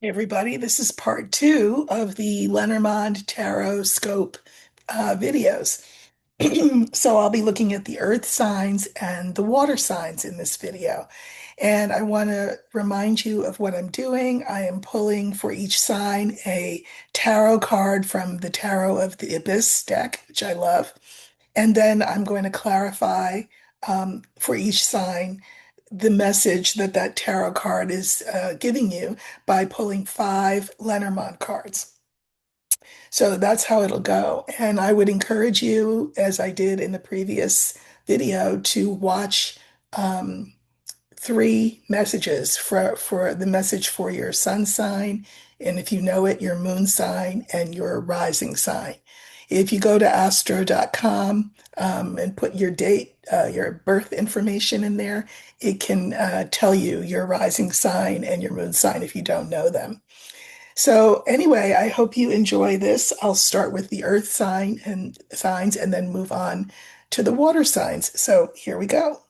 Hey everybody, this is part two of the Lenormand taroscope videos. So I'll be looking at the earth signs and the water signs in this video. And I want to remind you of what I'm doing. I am pulling for each sign a tarot card from the Tarot of the Abyss deck, which I love. And then I'm going to clarify for each sign the message that that tarot card is giving you by pulling five Lenormand cards. So that's how it'll go. And I would encourage you, as I did in the previous video, to watch um, three messages for the message for your sun sign, and if you know it, your moon sign and your rising sign. If you go to astro.com and put your date, your birth information in there, it can tell you your rising sign and your moon sign if you don't know them. So anyway, I hope you enjoy this. I'll start with the earth sign and signs and then move on to the water signs. So here we go.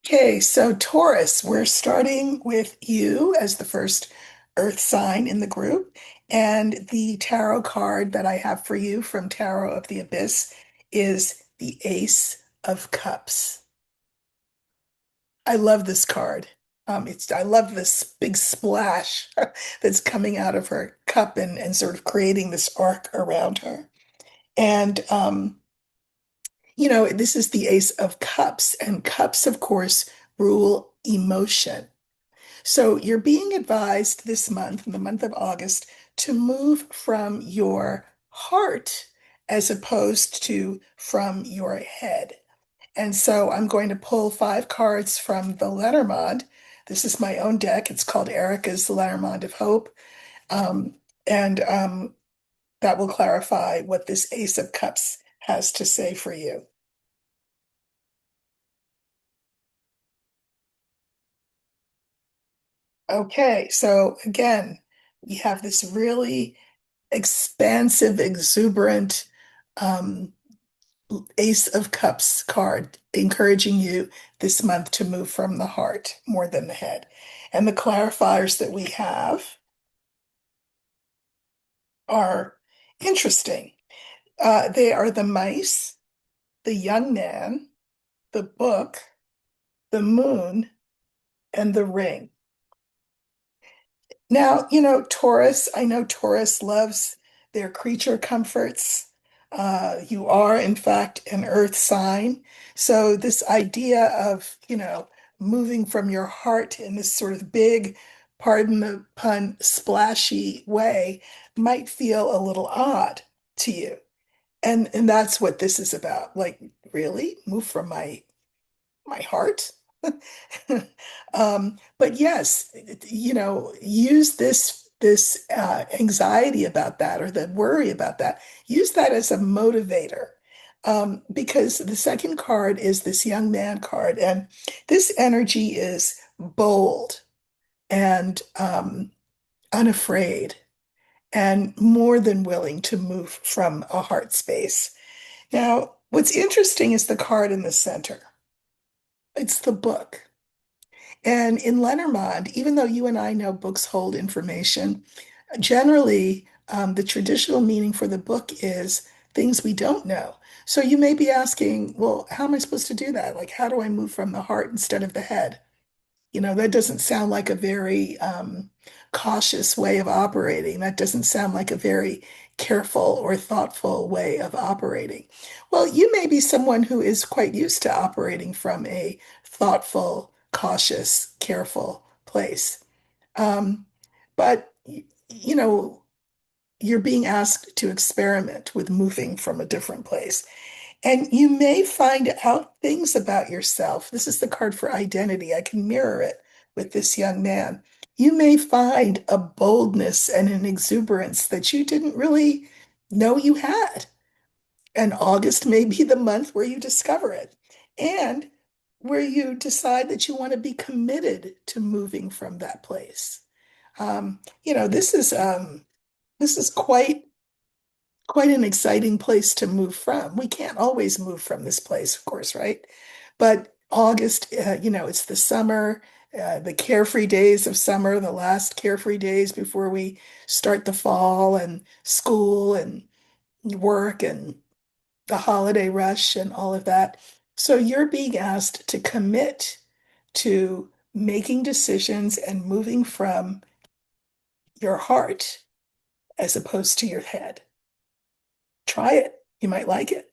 Okay, so Taurus, we're starting with you as the first earth sign in the group. And the tarot card that I have for you from Tarot of the Abyss is the Ace of Cups. I love this card. I love this big splash that's coming out of her cup and sort of creating this arc around her. And this is the Ace of Cups, and cups, of course, rule emotion. So you're being advised this month, in the month of August, to move from your heart as opposed to from your head. And so I'm going to pull five cards from the Lenormand. This is my own deck. It's called Erica's Lenormand of Hope. Um, and that will clarify what this Ace of Cups has to say for you. Okay, so again, we have this really expansive, exuberant um, Ace of Cups card, encouraging you this month to move from the heart more than the head. And the clarifiers that we have are interesting. They are the mice, the young man, the book, the moon, and the ring. Now, Taurus, I know Taurus loves their creature comforts. You are, in fact, an earth sign. So, this idea of, moving from your heart in this sort of big, pardon the pun, splashy way might feel a little odd to you. And that's what this is about. Like, really? Move from my heart? But yes, use this anxiety about that or the worry about that. Use that as a motivator. Because the second card is this young man card, and this energy is bold and unafraid and more than willing to move from a heart space. Now, what's interesting is the card in the center. It's the book. And in Lenormand, even though you and I know books hold information, generally the traditional meaning for the book is things we don't know. So you may be asking, well, how am I supposed to do that? Like, how do I move from the heart instead of the head? That doesn't sound like a very cautious way of operating. That doesn't sound like a very careful or thoughtful way of operating. Well, you may be someone who is quite used to operating from a thoughtful, cautious, careful place. Um, but you're being asked to experiment with moving from a different place. And you may find out things about yourself. This is the card for identity. I can mirror it with this young man. You may find a boldness and an exuberance that you didn't really know you had. And August may be the month where you discover it and where you decide that you want to be committed to moving from that place. This is quite an exciting place to move from. We can't always move from this place, of course, right? But August, it's the summer, the carefree days of summer, the last carefree days before we start the fall and school and work and the holiday rush and all of that. So you're being asked to commit to making decisions and moving from your heart as opposed to your head. Try it. You might like it.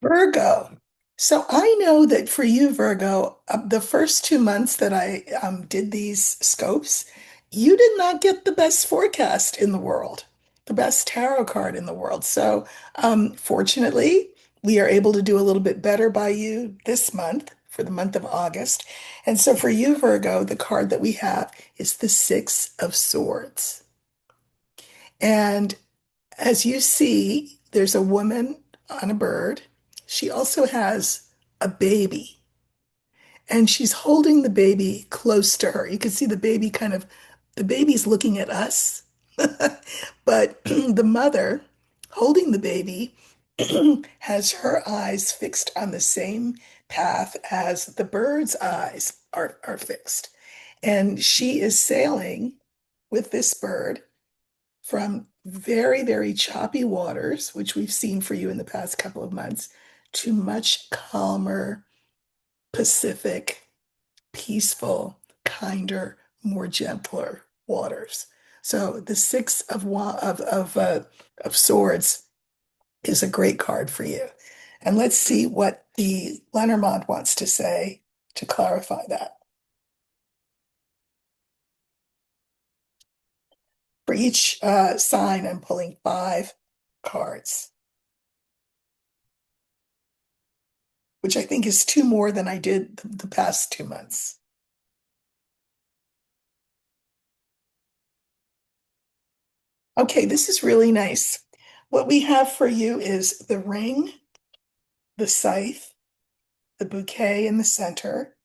Virgo. So I know that for you, Virgo, the first 2 months that I did these scopes, you did not get the best forecast in the world, the best tarot card in the world. So fortunately, we are able to do a little bit better by you this month for the month of August. And so for you, Virgo, the card that we have is the Six of Swords. And as you see, there's a woman on a bird. She also has a baby, and she's holding the baby close to her. You can see the baby the baby's looking at us, but the mother holding the baby has her eyes fixed on the same path as the bird's eyes are fixed. And she is sailing with this bird from very, very choppy waters, which we've seen for you in the past couple of months, to much calmer, Pacific, peaceful, kinder, more gentler waters. So the six of swords is a great card for you. And let's see what the Lenormand wants to say to clarify that. For each sign, I'm pulling 5 cards, which I think is two more than I did the past 2 months. Okay, this is really nice. What we have for you is the ring, the scythe, the bouquet in the center,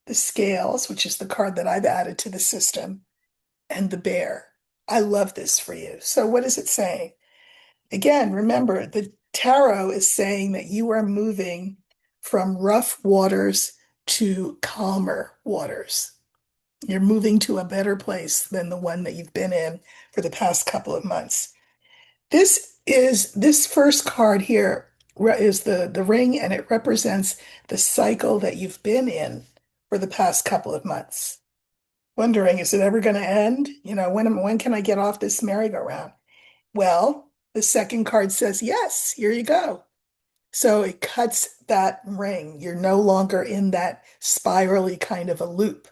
the scales, which is the card that I've added to the system, and the bear. I love this for you. So what is it saying? Again, remember, the tarot is saying that you are moving from rough waters to calmer waters. You're moving to a better place than the one that you've been in for the past couple of months. This first card here is the ring, and it represents the cycle that you've been in for the past couple of months. Wondering, is it ever going to end? When can I get off this merry-go-round? Well, the second card says, yes, here you go. So it cuts that ring. You're no longer in that spirally kind of a loop,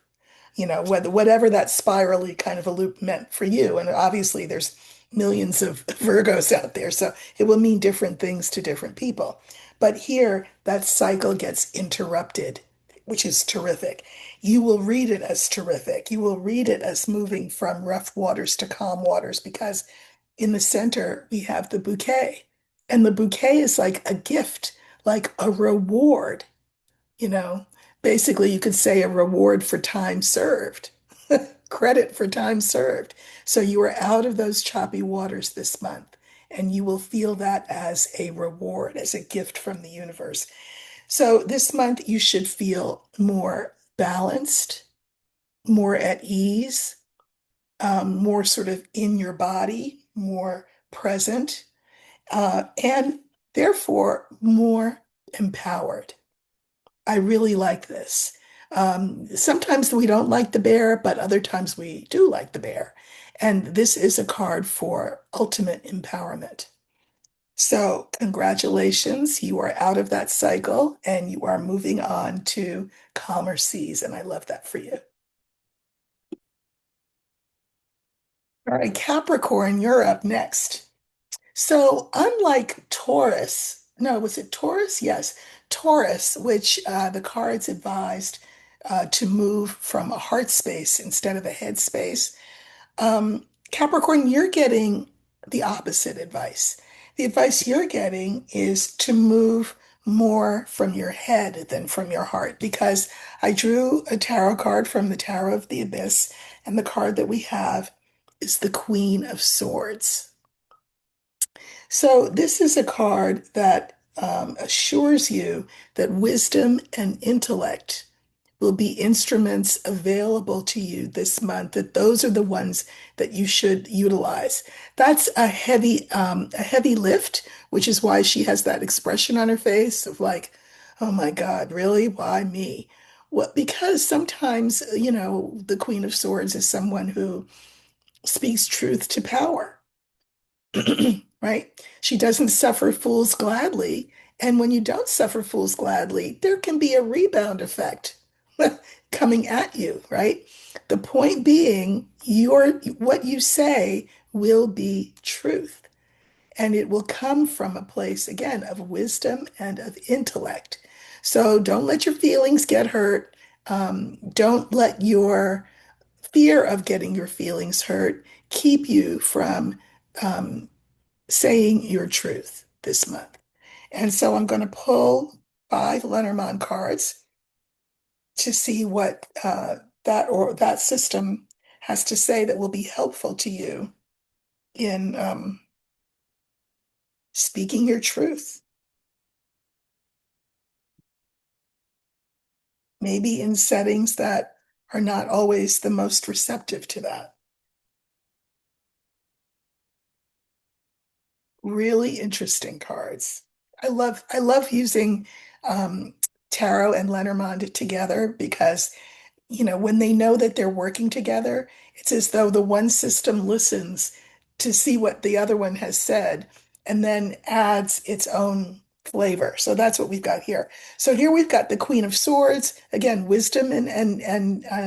whatever that spirally kind of a loop meant for you. And obviously, there's millions of Virgos out there, so it will mean different things to different people. But here, that cycle gets interrupted, which is terrific. You will read it as terrific. You will read it as moving from rough waters to calm waters because in the center, we have the bouquet. And the bouquet is like a gift, like a reward, you know. Basically, you could say a reward for time served, credit for time served. So you are out of those choppy waters this month, and you will feel that as a reward, as a gift from the universe. So this month, you should feel more balanced, more at ease, more sort of in your body, more present, and therefore more empowered. I really like this. Sometimes we don't like the bear, but other times we do like the bear. And this is a card for ultimate empowerment. So, congratulations, you are out of that cycle and you are moving on to calmer seas. And I love that for you. All right, Capricorn, you're up next. So, unlike Taurus, no, was it Taurus? Yes, Taurus, which the cards advised to move from a heart space instead of a head space. Capricorn, you're getting the opposite advice. The advice you're getting is to move more from your head than from your heart, because I drew a tarot card from the Tarot of the Abyss, and the card that we have is the Queen of Swords. So this is a card that assures you that wisdom and intellect will be instruments available to you this month, that those are the ones that you should utilize. That's a heavy lift, which is why she has that expression on her face of like, oh my God, really? Why me? Well, because sometimes, the Queen of Swords is someone who speaks truth to power. Right? She doesn't suffer fools gladly. And when you don't suffer fools gladly, there can be a rebound effect coming at you, right? The point being, what you say will be truth. And it will come from a place, again, of wisdom and of intellect. So don't let your feelings get hurt. Don't let your fear of getting your feelings hurt keep you from um, saying your truth this month. And so I'm going to pull five Lenormand cards to see what that system has to say that will be helpful to you in speaking your truth, maybe in settings that are not always the most receptive to that. Really interesting cards. I love using um, tarot and Lenormand together because when they know that they're working together, it's as though the one system listens to see what the other one has said and then adds its own flavor. So that's what we've got here. So here we've got the Queen of Swords. Again, wisdom and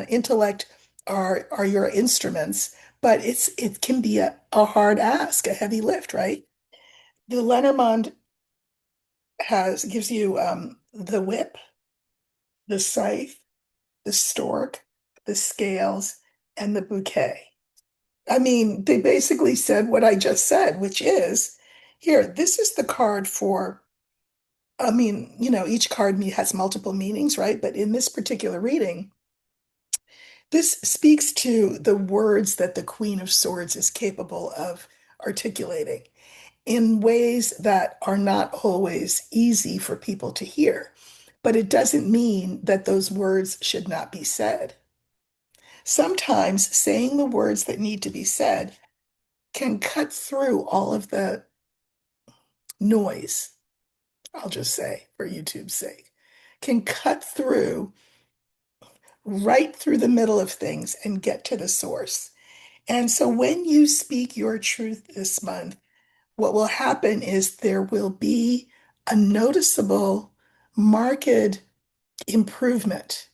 intellect are your instruments, but it can be a hard ask, a heavy lift, right? The Lenormand has gives you the whip, the scythe, the stork, the scales, and the bouquet. I mean, they basically said what I just said, which is here, this is the card for, I mean, each card has multiple meanings, right? But in this particular reading, this speaks to the words that the Queen of Swords is capable of articulating in ways that are not always easy for people to hear. But it doesn't mean that those words should not be said. Sometimes saying the words that need to be said can cut through all of the noise, I'll just say, for YouTube's sake, can cut through right through the middle of things and get to the source. And so when you speak your truth this month, what will happen is there will be a noticeable, marked improvement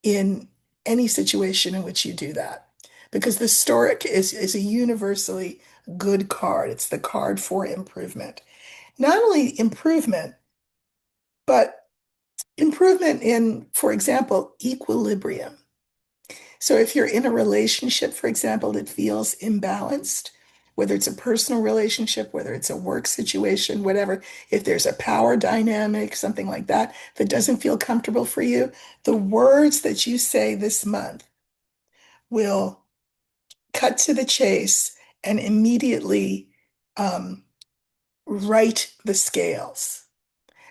in any situation in which you do that. Because the Stork is a universally good card. It's the card for improvement. Not only improvement, but improvement in, for example, equilibrium. So if you're in a relationship, for example, that feels imbalanced, whether it's a personal relationship, whether it's a work situation, whatever, if there's a power dynamic, something like that, that doesn't feel comfortable for you, the words that you say this month will cut to the chase and immediately um, right the scales.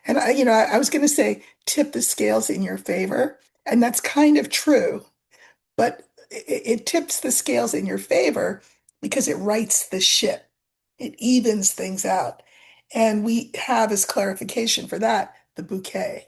And I was going to say tip the scales in your favor, and that's kind of true, but it tips the scales in your favor because it rights the ship. It evens things out. And we have as clarification for that the bouquet.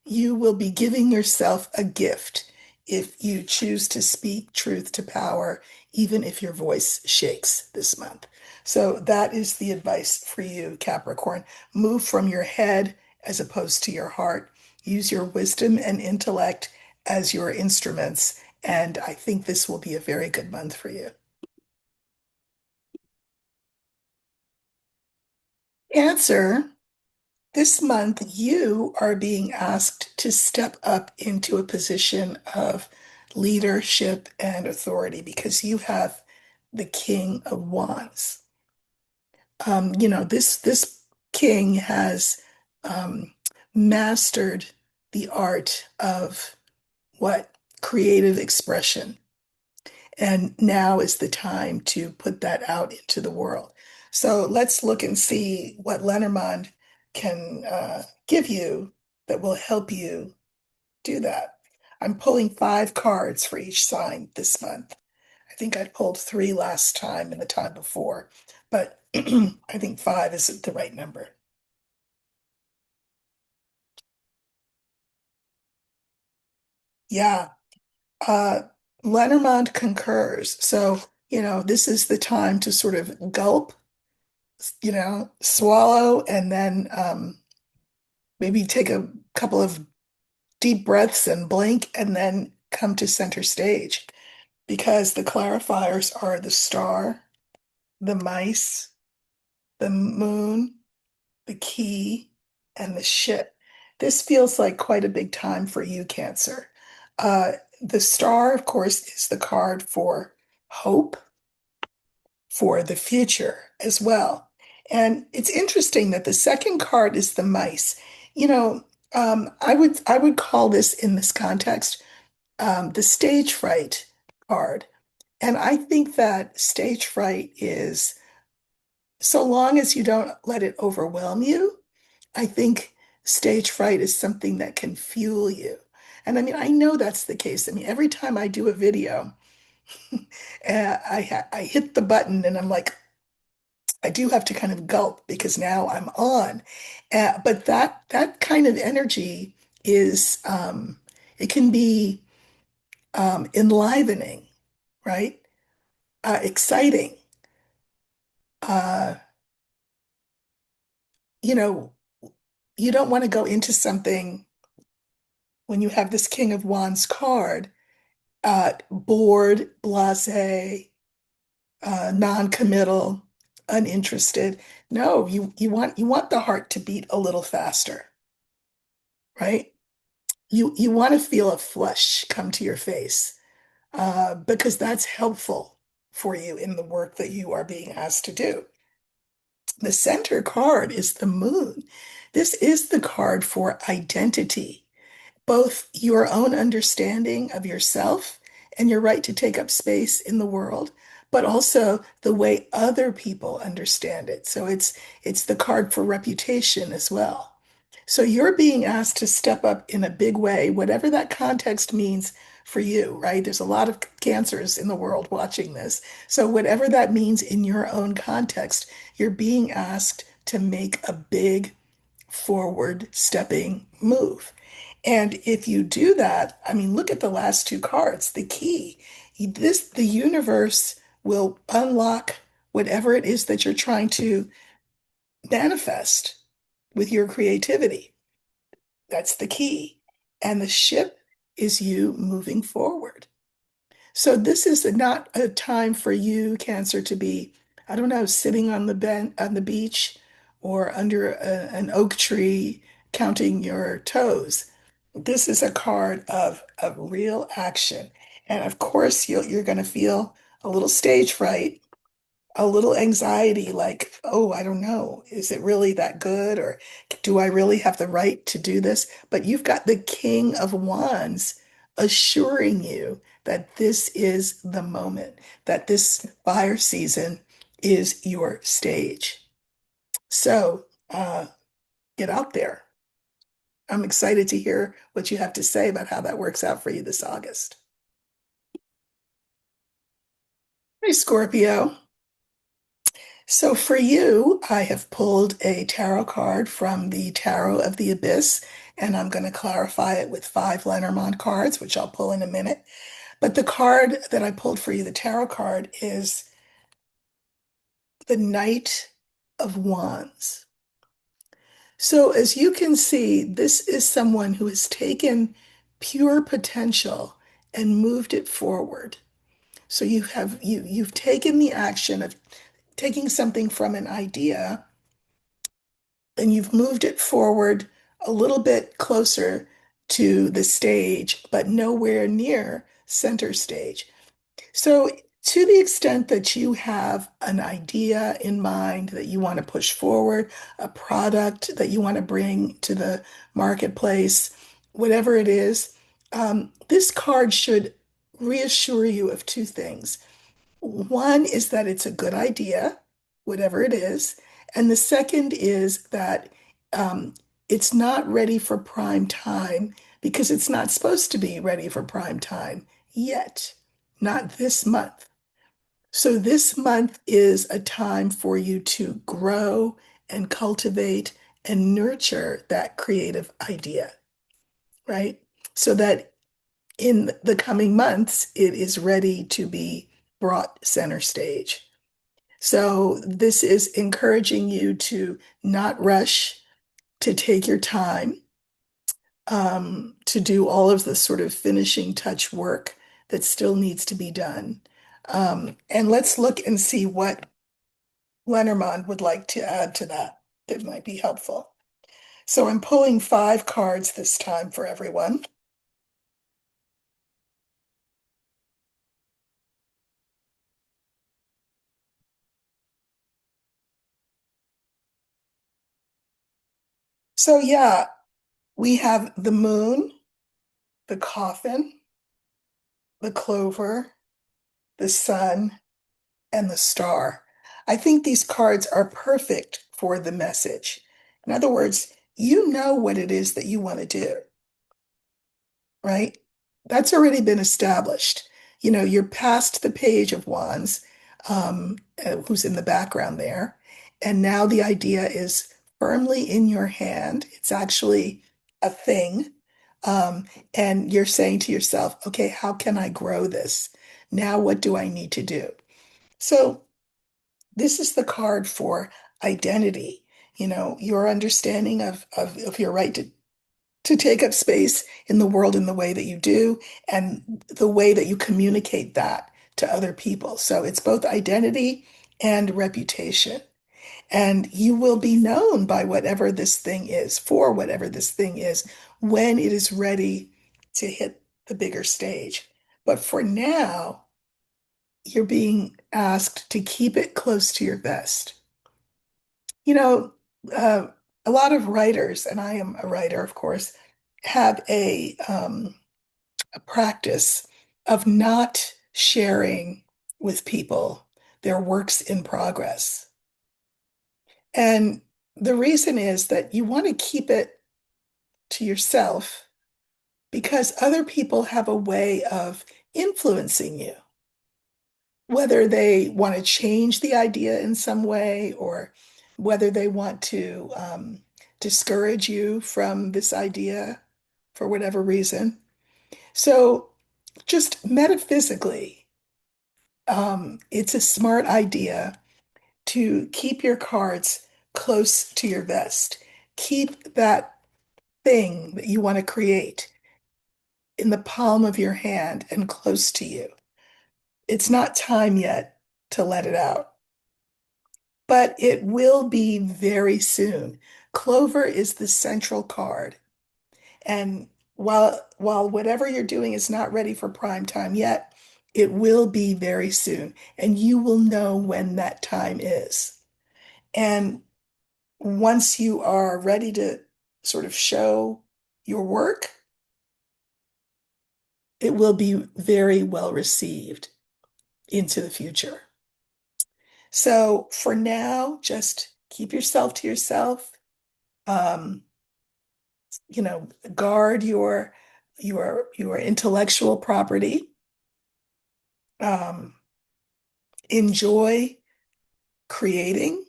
You will be giving yourself a gift if you choose to speak truth to power, even if your voice shakes this month. So that is the advice for you, Capricorn. Move from your head as opposed to your heart. Use your wisdom and intellect as your instruments. And I think this will be a very good month for you. Answer. This month, you are being asked to step up into a position of leadership and authority because you have the King of Wands. This king has um, mastered the art of what creative expression, and now is the time to put that out into the world. So let's look and see what Lenormand can give you that will help you do that. I'm pulling 5 cards for each sign this month. I think I pulled 3 last time and the time before, but I think 5 is the right number. Yeah, uh, Lenormand concurs. So, this is the time to sort of gulp, swallow, and then maybe take a couple of deep breaths and blink, and then come to center stage because the clarifiers are the star, the mice, the moon, the key, and the ship. This feels like quite a big time for you, Cancer. Uh, the star, of course, is the card for hope for the future as well. And it's interesting that the second card is the mice. You know, I would call this in this context the stage fright card. And I think that stage fright is so long as you don't let it overwhelm you, I think stage fright is something that can fuel you. And I mean, I know that's the case. I mean, every time I do a video, I hit the button and I'm like, I do have to kind of gulp because now I'm on. But that kind of energy is it can be enlivening, right? Exciting. Uh, you know, you don't want to go into something when you have this King of Wands card, bored, blasé, non-committal, uninterested. No, you want the heart to beat a little faster, right? You want to feel a flush come to your face because that's helpful for you in the work that you are being asked to do. The center card is the moon. This is the card for identity, both your own understanding of yourself and your right to take up space in the world, but also the way other people understand it. So it's the card for reputation as well. So you're being asked to step up in a big way, whatever that context means for you, right? There's a lot of cancers in the world watching this. So whatever that means in your own context, you're being asked to make a big forward stepping move. And if you do that, I mean, look at the last 2 cards, the key. The universe will unlock whatever it is that you're trying to manifest with your creativity. That's the key. And the ship is you moving forward. So this is not a time for you, Cancer, to be, I don't know, sitting on the beach or under an oak tree counting your toes. This is a card of real action. And of course, you're going to feel a little stage fright, a little anxiety, like, oh, I don't know, is it really that good? Or do I really have the right to do this? But you've got the King of Wands assuring you that this is the moment, that this fire season is your stage. So get out there. I'm excited to hear what you have to say about how that works out for you this August. Hey, Scorpio. So for you, I have pulled a tarot card from the Tarot of the Abyss, and I'm going to clarify it with 5 Lenormand cards, which I'll pull in a minute. But the card that I pulled for you, the tarot card, is the Knight of Wands. So as you can see, this is someone who has taken pure potential and moved it forward. So you've taken the action of taking something from an idea and you've moved it forward a little bit closer to the stage, but nowhere near center stage. So, to the extent that you have an idea in mind that you want to push forward, a product that you want to bring to the marketplace, whatever it is, this card should reassure you of 2 things. One is that it's a good idea, whatever it is. And the second is that um, it's not ready for prime time because it's not supposed to be ready for prime time yet, not this month. So this month is a time for you to grow and cultivate and nurture that creative idea, right? So that in the coming months, it is ready to be brought center stage. So this is encouraging you to not rush, to take your time, to do all of the sort of finishing touch work that still needs to be done. And let's look and see what Lenormand would like to add to that that might be helpful. So I'm pulling 5 cards this time for everyone. So yeah, we have the moon, the coffin, the clover, the sun, and the star. I think these cards are perfect for the message. In other words, you know what it is that you want to do, right? That's already been established. You know, you're past the Page of Wands, who's in the background there. And now the idea is firmly in your hand. It's actually a thing. Um, and you're saying to yourself, okay, how can I grow this? Now, what do I need to do? So, this is the card for identity. You know, your understanding of your right to take up space in the world in the way that you do and the way that you communicate that to other people. So it's both identity and reputation. And you will be known by whatever this thing is, for whatever this thing is, when it is ready to hit the bigger stage. But for now, you're being asked to keep it close to your vest. You know, uh, a lot of writers, and I am a writer, of course, have a practice of not sharing with people their works in progress. And the reason is that you want to keep it to yourself because other people have a way of influencing you, whether they want to change the idea in some way or whether they want to discourage you from this idea for whatever reason. So, just metaphysically, it's a smart idea to keep your cards close to your vest. Keep that thing that you want to create in the palm of your hand and close to you. It's not time yet to let it out, but it will be very soon. Clover is the central card. And while whatever you're doing is not ready for prime time yet, it will be very soon, and you will know when that time is. And once you are ready to sort of show your work, it will be very well received into the future. So for now, just keep yourself to yourself. Um, Guard your intellectual property. Um, Enjoy creating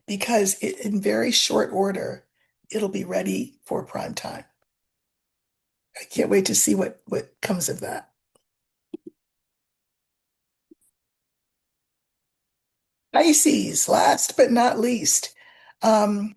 because in very short order, it'll be ready for prime time. I can't wait to see what comes of that. Pisces, last but not least. Um,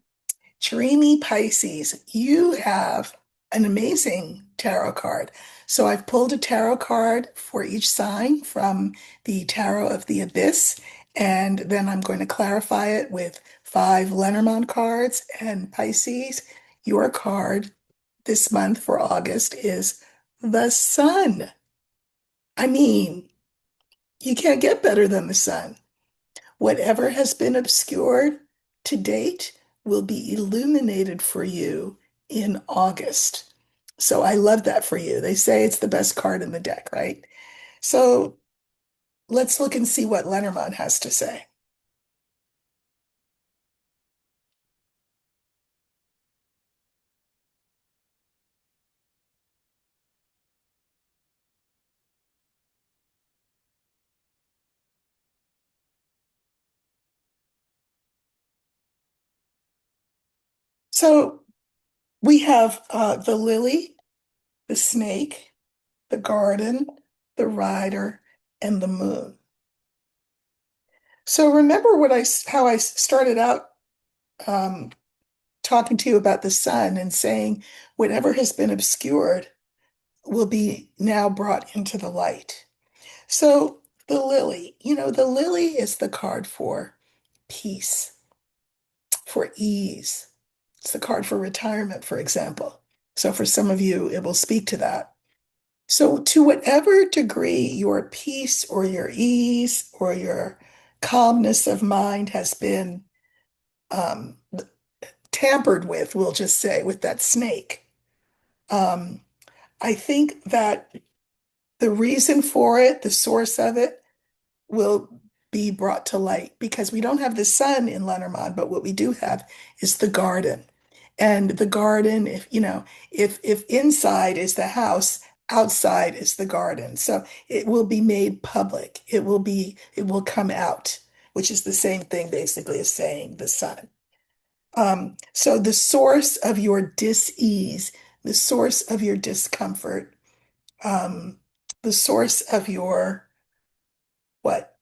Dreamy Pisces, you have an amazing tarot card. So I've pulled a tarot card for each sign from the Tarot of the Abyss, and then I'm going to clarify it with 5 Lenormand cards. And Pisces, your card this month for August is the Sun. I mean, you can't get better than the Sun. Whatever has been obscured to date will be illuminated for you in August. So I love that for you. They say it's the best card in the deck, right? So let's look and see what Lenormand has to say. So we have the lily, the snake, the garden, the rider, and the moon. So remember how I started out um, talking to you about the sun and saying whatever has been obscured will be now brought into the light. So the lily, the lily is the card for peace, for ease. It's the card for retirement, for example. So for some of you, it will speak to that. So to whatever degree your peace or your ease or your calmness of mind has been um, tampered with, we'll just say, with that snake. Um, I think that the reason for it, the source of it, will be brought to light because we don't have the sun in Lenormand, but what we do have is the garden. And the garden, if inside is the house, outside is the garden. So it will be made public. It will come out, which is the same thing basically as saying the sun. So the source of your dis-ease, the source of your discomfort, um, the source of your what?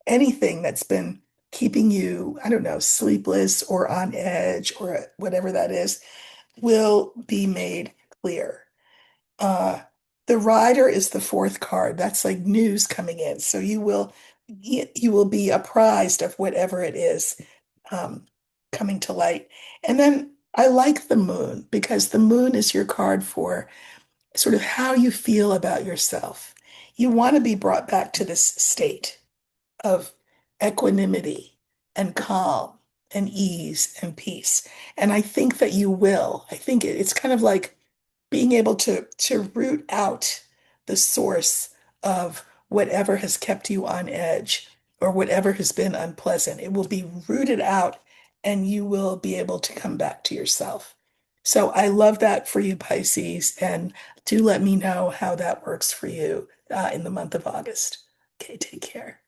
Anything that's been keeping you, I don't know, sleepless or on edge or whatever that is, will be made clear. Uh, the rider is the fourth card. That's like news coming in. So you will be apprised of whatever it is um, coming to light. And then I like the moon because the moon is your card for sort of how you feel about yourself. You want to be brought back to this state of equanimity and calm and ease and peace. And I think that you will. I think it's kind of like being able to root out the source of whatever has kept you on edge or whatever has been unpleasant. It will be rooted out and you will be able to come back to yourself. So I love that for you, Pisces, and do let me know how that works for you in the month of August. Okay, take care.